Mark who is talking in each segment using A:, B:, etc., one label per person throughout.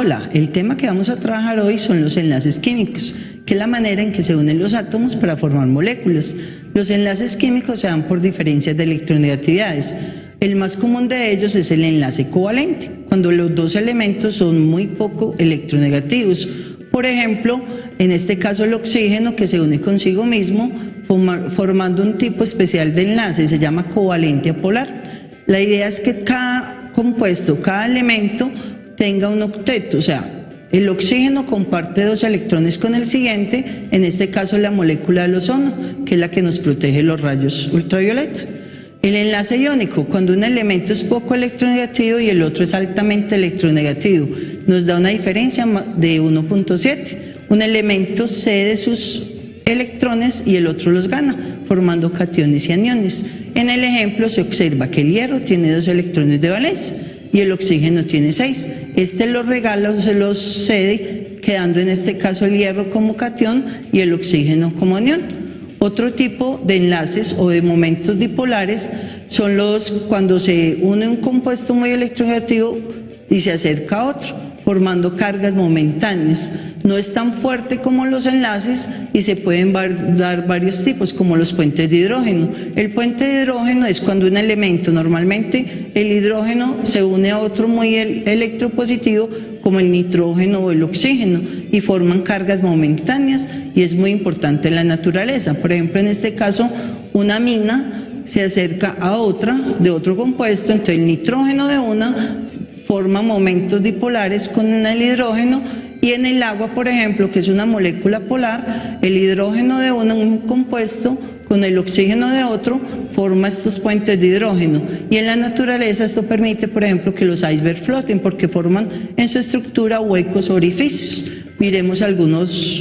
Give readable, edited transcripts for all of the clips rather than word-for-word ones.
A: Hola, el tema que vamos a trabajar hoy son los enlaces químicos, que es la manera en que se unen los átomos para formar moléculas. Los enlaces químicos se dan por diferencias de electronegatividades. El más común de ellos es el enlace covalente, cuando los dos elementos son muy poco electronegativos. Por ejemplo, en este caso el oxígeno que se une consigo mismo formando un tipo especial de enlace, se llama covalente apolar. La idea es que cada compuesto, cada elemento tenga un octeto, o sea, el oxígeno comparte 2 electrones con el siguiente, en este caso la molécula del ozono, que es la que nos protege los rayos ultravioleta. El enlace iónico, cuando un elemento es poco electronegativo y el otro es altamente electronegativo, nos da una diferencia de 1.7. Un elemento cede sus electrones y el otro los gana, formando cationes y aniones. En el ejemplo se observa que el hierro tiene 2 electrones de valencia y el oxígeno tiene 6. Este los regala o se los cede, quedando en este caso el hierro como catión y el oxígeno como anión. Otro tipo de enlaces o de momentos dipolares son los cuando se une un compuesto muy electronegativo y se acerca a otro, formando cargas momentáneas. No es tan fuerte como los enlaces y se pueden dar varios tipos, como los puentes de hidrógeno. El puente de hidrógeno es cuando un elemento, normalmente el hidrógeno, se une a otro muy electropositivo, como el nitrógeno o el oxígeno, y forman cargas momentáneas, y es muy importante en la naturaleza. Por ejemplo, en este caso, una amina se acerca a otra de otro compuesto, entonces el nitrógeno de una forma momentos dipolares con el hidrógeno, y en el agua, por ejemplo, que es una molécula polar, el hidrógeno de un compuesto con el oxígeno de otro forma estos puentes de hidrógeno. Y en la naturaleza esto permite, por ejemplo, que los icebergs floten porque forman en su estructura huecos o orificios. Miremos algunos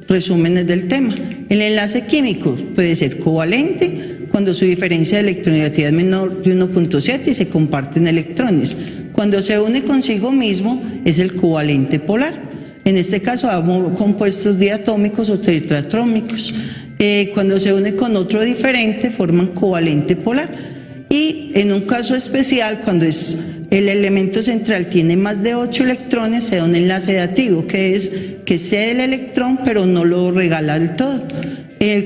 A: resúmenes del tema. El enlace químico puede ser covalente cuando su diferencia de electronegatividad es menor de 1.7 y se comparten electrones. Cuando se une consigo mismo es el covalente polar. En este caso, damos compuestos diatómicos o tetratómicos. Cuando se une con otro diferente, forman covalente polar. Y en un caso especial, cuando el elemento central tiene más de 8 electrones, se da un enlace dativo, que es que cede el electrón, pero no lo regala del todo.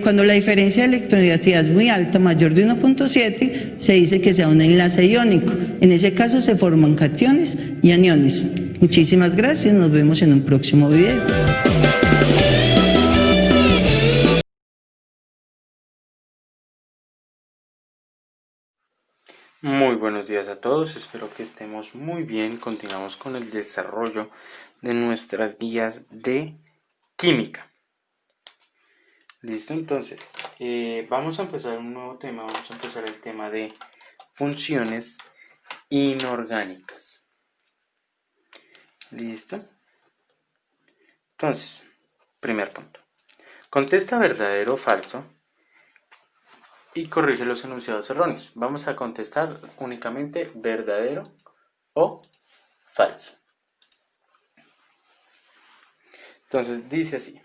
A: Cuando la diferencia de electronegatividad es muy alta, mayor de 1.7, se dice que sea un enlace iónico. En ese caso se forman cationes y aniones. Muchísimas gracias, nos vemos en un próximo video.
B: Muy buenos días a todos, espero que estemos muy bien. Continuamos con el desarrollo de nuestras guías de química. Listo, entonces vamos a empezar un nuevo tema. Vamos a empezar el tema de funciones inorgánicas. Listo. Entonces, primer punto, contesta verdadero o falso y corrige los enunciados erróneos. Vamos a contestar únicamente verdadero o falso. Entonces dice así: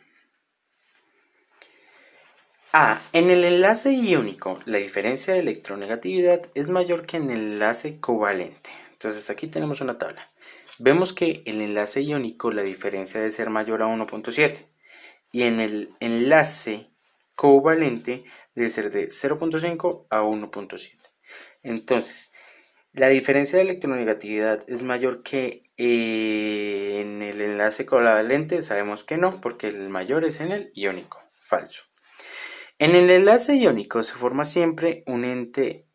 B: A. En el enlace iónico, la diferencia de electronegatividad es mayor que en el enlace covalente. Entonces aquí tenemos una tabla. Vemos que en el enlace iónico la diferencia debe ser mayor a 1.7 y en el enlace covalente debe ser de 0.5 a 1.7. Entonces, la diferencia de electronegatividad es mayor que en el enlace covalente. Sabemos que no, porque el mayor es en el iónico. Falso. En el enlace iónico se forma siempre entre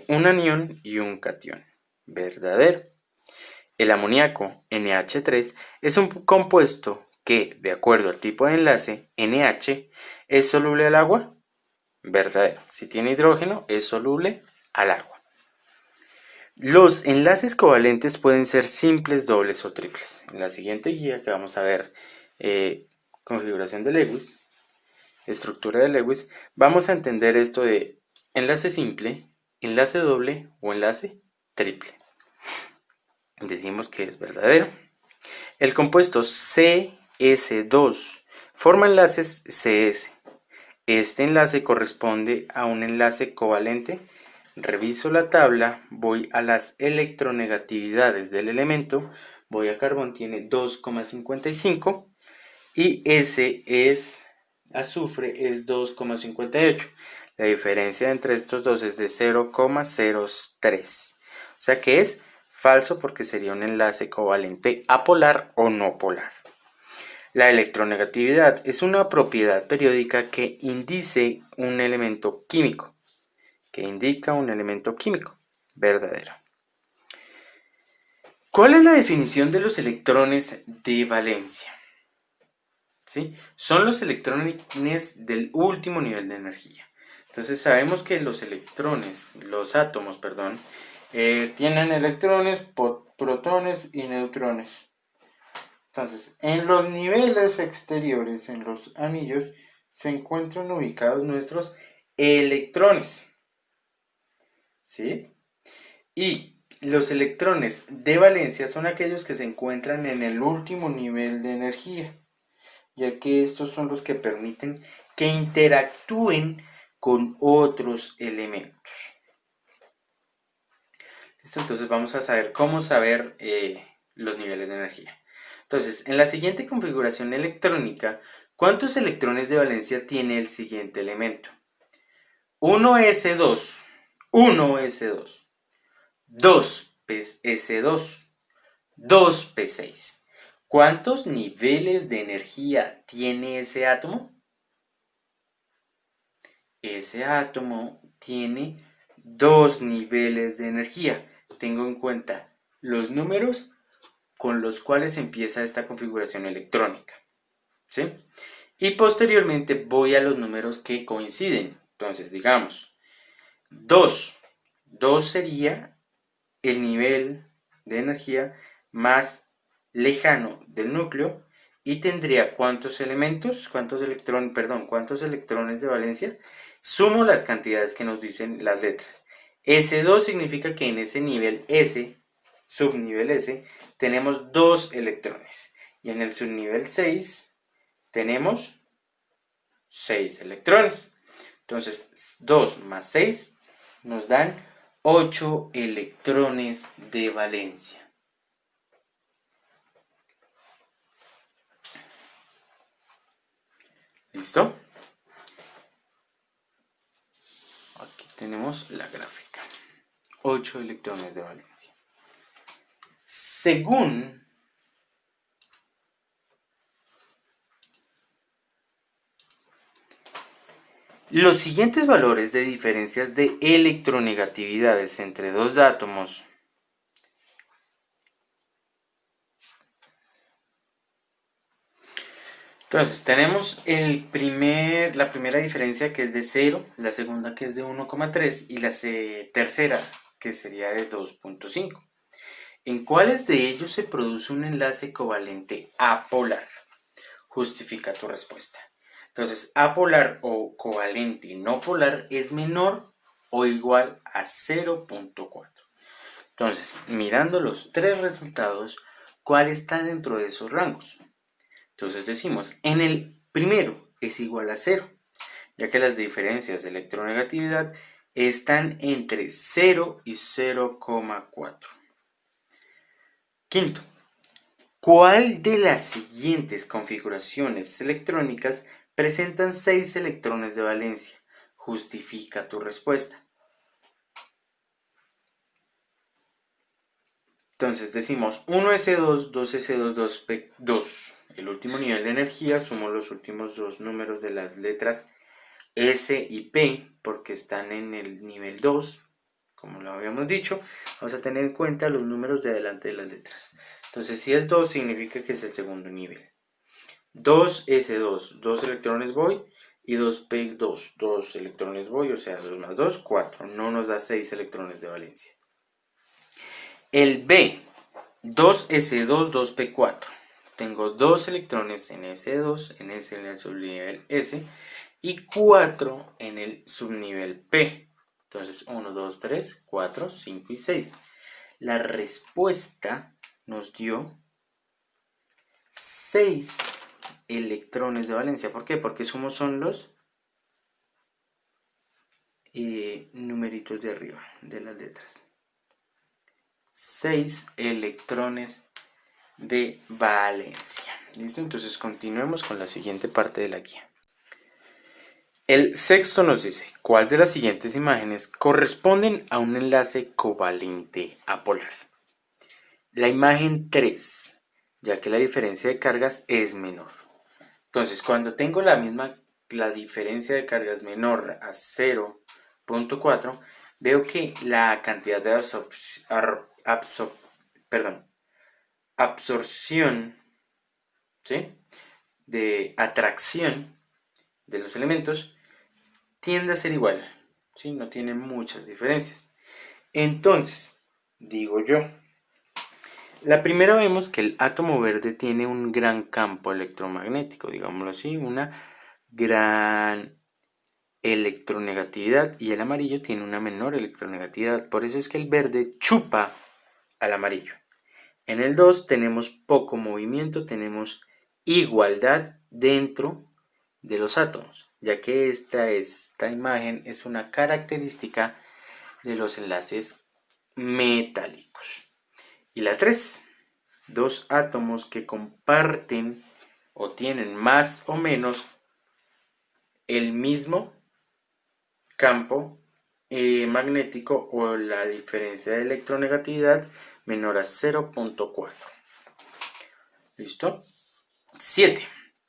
B: un anión y un catión. Verdadero. El amoníaco, NH3, es un compuesto que, de acuerdo al tipo de enlace, NH, ¿es soluble al agua? Verdadero. Si tiene hidrógeno, es soluble al agua. Los enlaces covalentes pueden ser simples, dobles o triples. En la siguiente guía que vamos a ver, configuración de Lewis, estructura de Lewis, vamos a entender esto de enlace simple, enlace doble o enlace triple. Decimos que es verdadero. El compuesto CS2 forma enlaces CS. Este enlace corresponde a un enlace covalente. Reviso la tabla, voy a las electronegatividades del elemento, voy a carbón, tiene 2,55 y ese es azufre, es 2,58. La diferencia entre estos dos es de 0,03. O sea que es falso porque sería un enlace covalente apolar o no polar. La electronegatividad es una propiedad periódica que indica un elemento químico. Verdadero. ¿Cuál es la definición de los electrones de valencia? ¿Sí? Son los electrones del último nivel de energía. Entonces sabemos que los átomos, tienen electrones, protones y neutrones. Entonces, en los niveles exteriores, en los anillos, se encuentran ubicados nuestros electrones. ¿Sí? Y los electrones de valencia son aquellos que se encuentran en el último nivel de energía, ya que estos son los que permiten que interactúen con otros elementos. ¿Listo? Entonces vamos a saber cómo saber los niveles de energía. Entonces, en la siguiente configuración electrónica, ¿cuántos electrones de valencia tiene el siguiente elemento? 1s2, 1s2, 2s2, 2p6. ¿Cuántos niveles de energía tiene ese átomo? Ese átomo tiene 2 niveles de energía. Tengo en cuenta los números con los cuales empieza esta configuración electrónica. ¿Sí? Y posteriormente voy a los números que coinciden. Entonces, digamos, 2. 2 sería el nivel de energía más lejano del núcleo y tendría ¿cuántos elementos? ¿Cuántos electrones de valencia? Sumo las cantidades que nos dicen las letras. S2 significa que en ese nivel S, subnivel S, tenemos 2 electrones. Y en el subnivel 6 tenemos 6 electrones. Entonces, 2 más 6 nos dan 8 electrones de valencia. ¿Listo? Aquí tenemos la gráfica. 8 electrones de valencia. Según los siguientes valores de diferencias de electronegatividades entre dos átomos entonces tenemos la primera diferencia que es de 0, la segunda que es de 1,3 y la tercera que sería de 2,5. ¿En cuáles de ellos se produce un enlace covalente apolar? Justifica tu respuesta. Entonces, apolar o covalente no polar es menor o igual a 0,4. Entonces, mirando los tres resultados, ¿cuál está dentro de esos rangos? Entonces decimos, en el primero es igual a 0, ya que las diferencias de electronegatividad están entre 0 y 0,4. Quinto, ¿cuál de las siguientes configuraciones electrónicas presentan 6 electrones de valencia? Justifica tu respuesta. Entonces decimos 1s2, 2s2, 2p2. El último nivel de energía, sumo los últimos dos números de las letras S y P porque están en el nivel 2, como lo habíamos dicho. Vamos a tener en cuenta los números de adelante de las letras. Entonces si es 2 significa que es el segundo nivel. 2s2, 2 electrones voy y 2p2, 2 electrones voy, o sea 2 más 2, 4. No nos da 6 electrones de valencia. El B, 2s2, 2p4. Tengo 2 electrones en S2, en el subnivel S, y 4 en el subnivel P. Entonces 1, 2, 3, 4, 5 y 6. La respuesta nos dio 6 electrones de valencia. ¿Por qué? Porque son los numeritos de arriba de las letras. 6 electrones de valencia. ¿Listo? Entonces continuemos con la siguiente parte de la guía. El sexto nos dice, ¿cuál de las siguientes imágenes corresponden a un enlace covalente apolar? La imagen 3, ya que la diferencia de cargas es menor. Entonces, cuando tengo la diferencia de cargas menor a 0.4, veo que la cantidad de absorción, ¿sí?, de atracción de los elementos tiende a ser igual, ¿sí? No tiene muchas diferencias. Entonces, digo yo, la primera vemos que el átomo verde tiene un gran campo electromagnético, digámoslo así, una gran electronegatividad, y el amarillo tiene una menor electronegatividad. Por eso es que el verde chupa al amarillo. En el 2 tenemos poco movimiento, tenemos igualdad dentro de los átomos, ya que esta imagen es una característica de los enlaces metálicos. Y la 3, dos átomos que comparten o tienen más o menos el mismo campo magnético o la diferencia de electronegatividad menor a 0.4. ¿Listo? 7.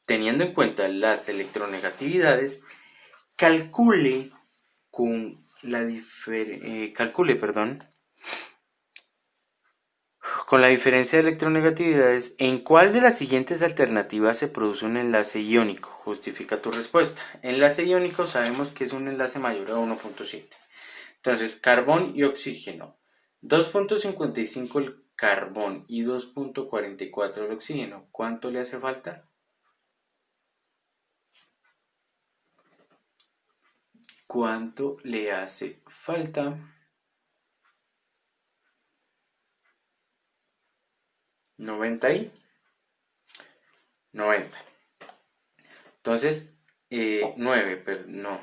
B: Teniendo en cuenta las electronegatividades, calcule con la diferencia de electronegatividades en cuál de las siguientes alternativas se produce un enlace iónico. Justifica tu respuesta. Enlace iónico sabemos que es un enlace mayor a 1.7. Entonces, carbón y oxígeno. 2.55 el carbón y 2.44 el oxígeno. ¿Cuánto le hace falta? ¿Cuánto le hace falta? 90 y 90. Entonces, 9, pero no.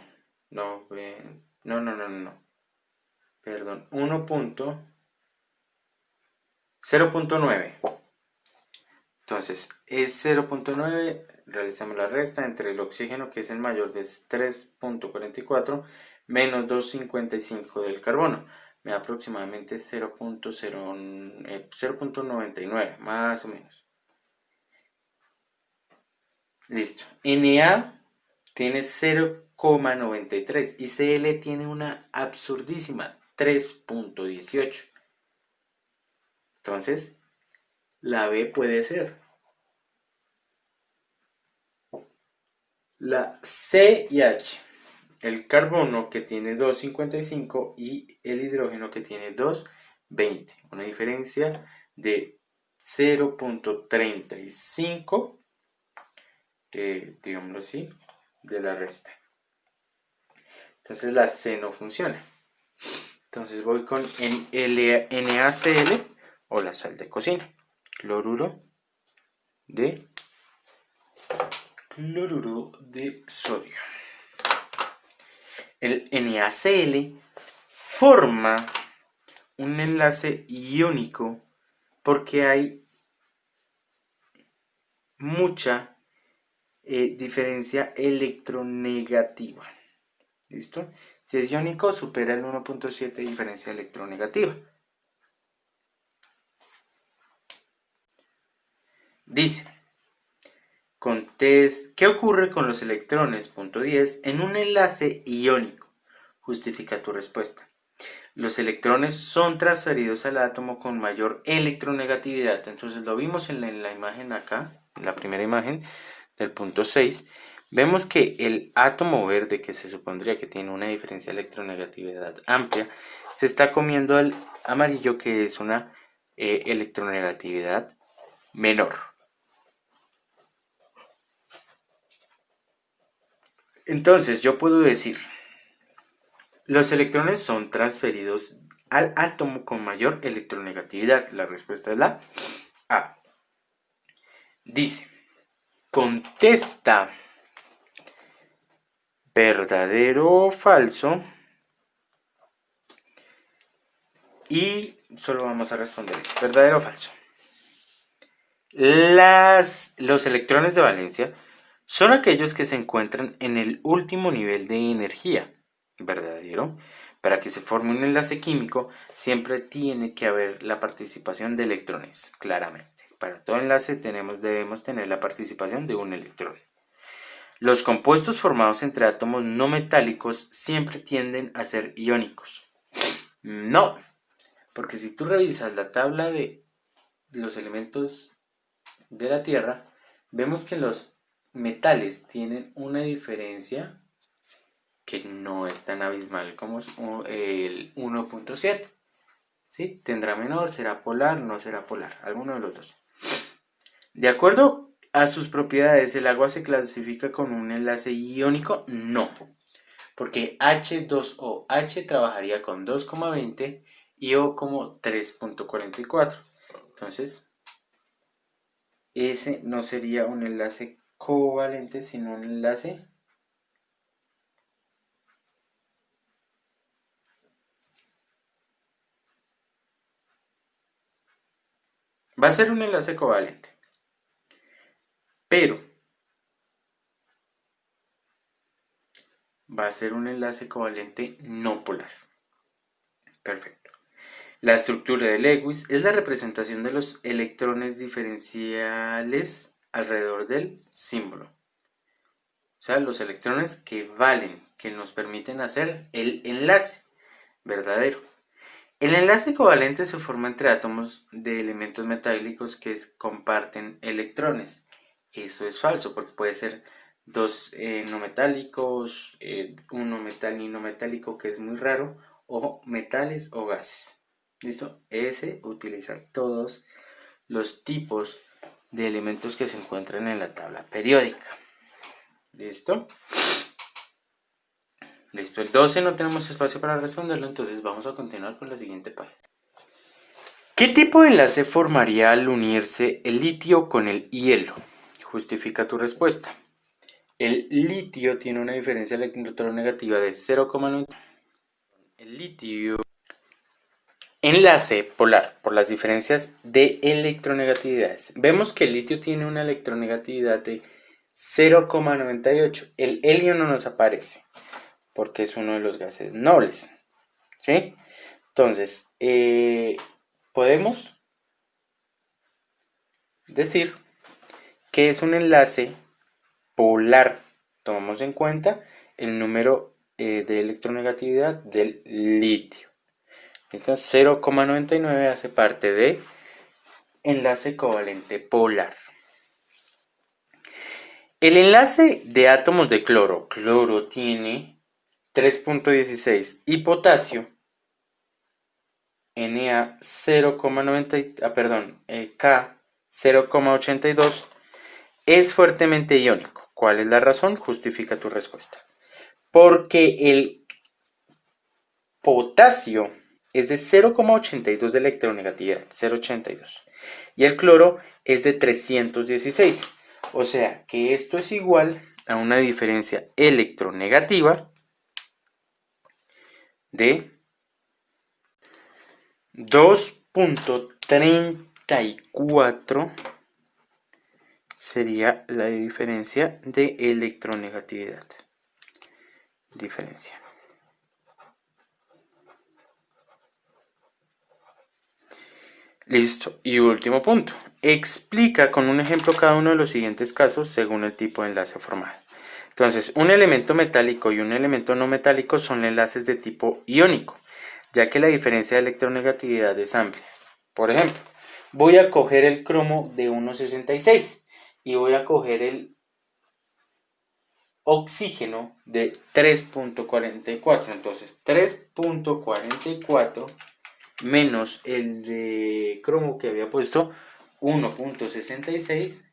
B: Perdón, 0.9. Entonces, es 0.9, realizamos la resta entre el oxígeno, que es el mayor, de 3.44, menos 2.55 del carbono. Me da aproximadamente 0.99, más o menos. Listo. Na tiene 0.93 y Cl tiene una absurdísima 3.18. Entonces, la B puede ser la C y H. El carbono, que tiene 2.55, y el hidrógeno, que tiene 2.20. Una diferencia de 0.35, digámoslo así, de la resta. Entonces la C no funciona. Entonces voy con NaCl o la sal de cocina. Cloruro de sodio. El NaCl forma un enlace iónico porque hay mucha diferencia electronegativa. ¿Listo? Si es iónico, supera el 1.7 de diferencia electronegativa. Dice, ¿qué ocurre con los electrones? Punto 10, en un enlace iónico. Justifica tu respuesta. Los electrones son transferidos al átomo con mayor electronegatividad. Entonces lo vimos en la imagen acá, en la primera imagen del punto 6. Vemos que el átomo verde, que se supondría que tiene una diferencia de electronegatividad amplia, se está comiendo al amarillo, que es una electronegatividad menor. Entonces yo puedo decir, los electrones son transferidos al átomo con mayor electronegatividad. La respuesta es la A. Dice, contesta verdadero o falso, y solo vamos a responder eso, verdadero o falso. Los electrones de valencia son aquellos que se encuentran en el último nivel de energía, ¿verdadero? Para que se forme un enlace químico, siempre tiene que haber la participación de electrones, claramente. Para todo enlace debemos tener la participación de un electrón. Los compuestos formados entre átomos no metálicos siempre tienden a ser iónicos. No, porque si tú revisas la tabla de los elementos de la Tierra, vemos que los metales tienen una diferencia que no es tan abismal como el 1.7. ¿Sí? Tendrá menor, será polar, no será polar, alguno de los dos. De acuerdo a sus propiedades, ¿el agua se clasifica con un enlace iónico? No, porque H2O, H trabajaría con 2,20 y O como 3,44. Entonces, ese no sería un enlace covalente, sino un enlace va a ser un enlace covalente, pero va a ser un enlace covalente no polar. Perfecto. La estructura de Lewis es la representación de los electrones diferenciales alrededor del símbolo. O sea, los electrones que valen, que nos permiten hacer el enlace verdadero. El enlace covalente se forma entre átomos de elementos metálicos que comparten electrones. Eso es falso porque puede ser dos no metálicos, uno metal y no metálico que es muy raro, o metales o gases. ¿Listo? Ese utiliza todos los tipos de elementos que se encuentran en la tabla periódica. ¿Listo? Listo, el 12 no tenemos espacio para responderlo, entonces vamos a continuar con la siguiente página. ¿Qué tipo de enlace formaría al unirse el litio con el hielo? Justifica tu respuesta. El litio tiene una diferencia electronegativa de 0,9. El litio enlace polar por las diferencias de electronegatividades. Vemos que el litio tiene una electronegatividad de 0,98. El helio no nos aparece porque es uno de los gases nobles. ¿Sí? Entonces, podemos decir que es un enlace polar. Tomamos en cuenta el número de electronegatividad del litio. Esto 0,99 hace parte de enlace covalente polar. El enlace de átomos de cloro. Cloro tiene 3,16 y potasio Na 0,90, K 0,82 es fuertemente iónico. ¿Cuál es la razón? Justifica tu respuesta. Porque el potasio es de 0,82 de electronegatividad, 0,82. Y el cloro es de 316. O sea que esto es igual a una diferencia electronegativa de 2,34 sería la diferencia de electronegatividad. Diferencia. Listo. Y último punto. Explica con un ejemplo cada uno de los siguientes casos según el tipo de enlace formado. Entonces, un elemento metálico y un elemento no metálico son enlaces de tipo iónico, ya que la diferencia de electronegatividad es amplia. Por ejemplo, voy a coger el cromo de 1,66 y voy a coger el oxígeno de 3,44. Entonces, 3,44 menos el de cromo que había puesto 1,66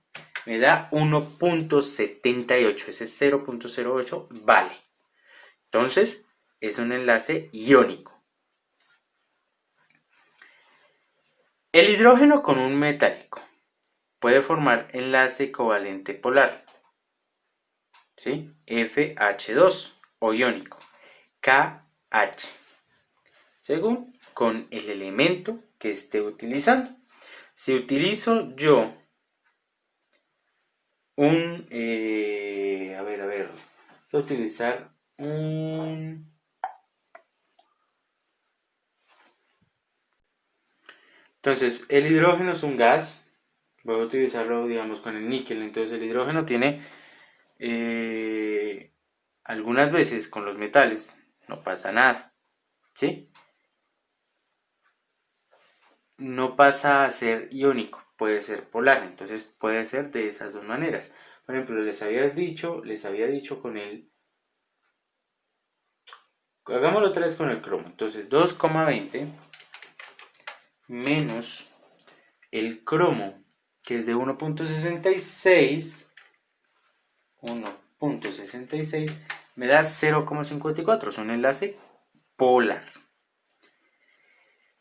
B: me da 1,78. Ese 0,08 vale. Entonces, es un enlace iónico. El hidrógeno con un metálico puede formar enlace covalente polar. ¿Sí? FH2 o iónico. KH. Según con el elemento que esté utilizando. Si utilizo yo voy a utilizar un... Entonces, el hidrógeno es un gas. Voy a utilizarlo, digamos, con el níquel. Entonces, el hidrógeno tiene, algunas veces con los metales, no pasa nada, ¿sí? No pasa a ser iónico, puede ser polar. Entonces, puede ser de esas dos maneras. Por ejemplo, les había dicho con el... Hagámoslo otra vez con el cromo. Entonces, 2,20 menos el cromo, que es de 1.66, me da 0,54, es un enlace polar.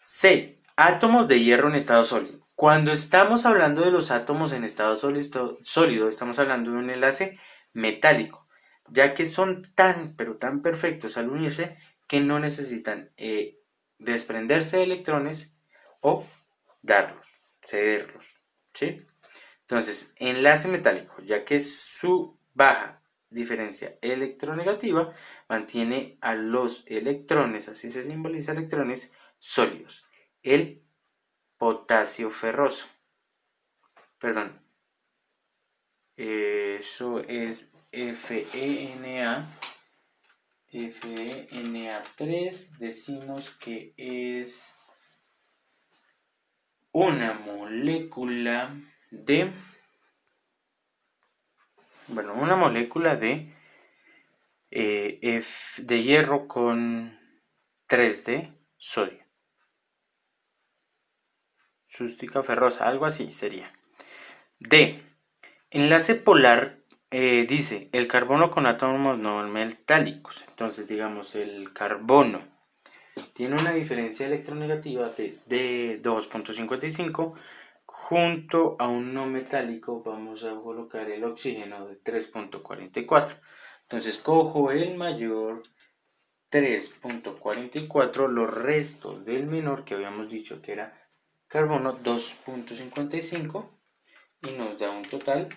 B: C. Átomos de hierro en estado sólido. Cuando estamos hablando de los átomos en estado sólido, estamos hablando de un enlace metálico, ya que son tan, pero tan perfectos al unirse que no necesitan desprenderse de electrones o darlos, cederlos, ¿sí? Entonces, enlace metálico, ya que su baja diferencia electronegativa mantiene a los electrones, así se simboliza electrones, sólidos. El potasio ferroso, perdón, eso es FeNa3, decimos que es una molécula de de hierro con 3 de sodio. Sústica ferrosa, algo así sería. D. Enlace polar, dice el carbono con átomos no metálicos. Entonces, digamos, el carbono tiene una diferencia electronegativa de 2.55. Junto a un no metálico vamos a colocar el oxígeno de 3.44. Entonces cojo el mayor 3.44, los restos del menor que habíamos dicho que era carbono 2.55 y nos da un total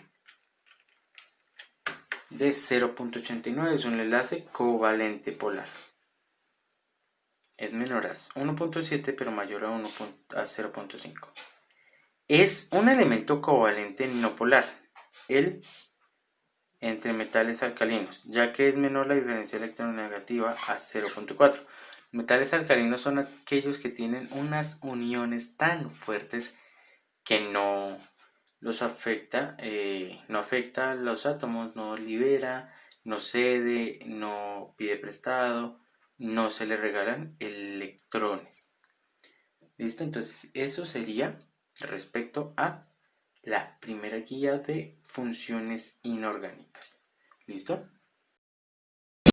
B: de 0.89. Es un enlace covalente polar. Es menor a 1.7 pero mayor a 0.5. Es un elemento covalente no polar, entre metales alcalinos, ya que es menor la diferencia electronegativa a 0.4. Metales alcalinos son aquellos que tienen unas uniones tan fuertes que no los afecta, no afecta a los átomos, no libera, no cede, no pide prestado, no se le regalan electrones. ¿Listo? Entonces eso sería respecto a la primera guía de funciones inorgánicas. ¿Listo?